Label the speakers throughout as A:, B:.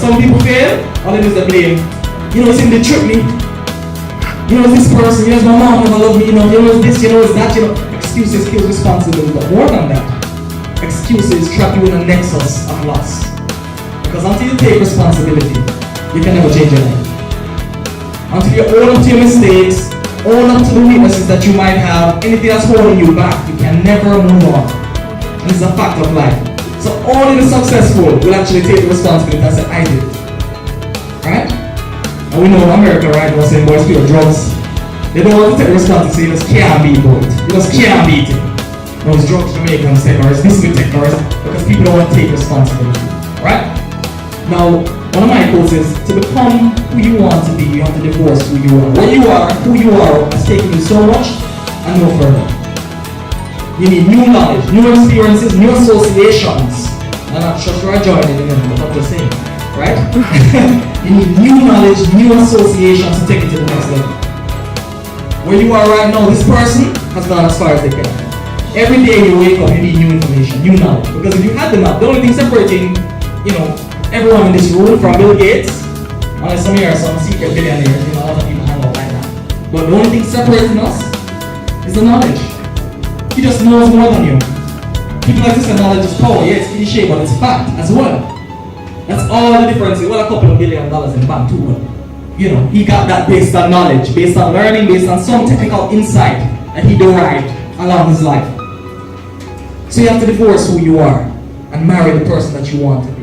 A: some people fail, all they do is they blame. You know, it's him, they trick me. You know, it's this person, you know, it's my mom never loved me, you know it's this, you know, it's that, you know. Excuses kills responsibility, but more than that, excuses trap you in a nexus of loss. Because until you take responsibility, you can never change your life. Until you own up to your mistakes, own up to the weaknesses that you might have, anything that's holding you back, you can never move on. And it's a fact of life. So only the successful will actually take the responsibility and say, I did it. Right? And we know in America right now saying boys feel drugs. They don't want to take the responsibility, you just can't beat it. You just can't beat it. No, it's drugs Jamaicans take, or it's this we take, or it's because people don't want to take responsibility. Right? Now, one of my quotes is, to become who you want to be, you have to divorce who you are. What you are, who you are, has taken you so much and no further. You need new knowledge, new experiences, new associations. And I'm not sure I joined in the but I'm just saying. Right? You need new knowledge, new associations to take it to the next level. Where you are right now, this person has gone as far as they can. Every day you wake up, you need new information, new knowledge. Because if you had them up, the only thing separating, you know, everyone in this room from Bill Gates, unless some here are some secret billionaires, you know, a lot of people hang out like that. But the only thing separating us is the knowledge. He just knows more than you. People like to say knowledge is power. Yeah, it's cliche, but it's fact as well. That's all the difference. Well, a couple of $1 billion in the bank too. You know, he got that based on knowledge, based on learning, based on some technical insight that he derived along his life. So you have to divorce who you are and marry the person that you want to be.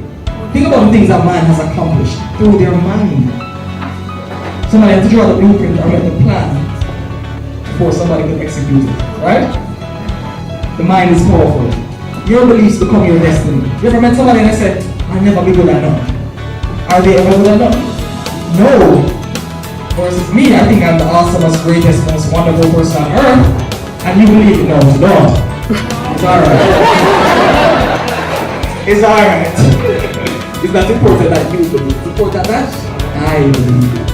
A: Think about the things that man has accomplished through their mind. Somebody had to draw the blueprint or make the plan before somebody could execute it, right? The mind is powerful. Your beliefs become your destiny. You ever met somebody and they said, I'll never be good enough? Are they ever good enough? No. Versus me, I think I'm the awesomest, greatest, most wonderful person on earth, and you believe it. No, it's not. It's alright. It's alright. It's not important that you believe. It's important that I believe.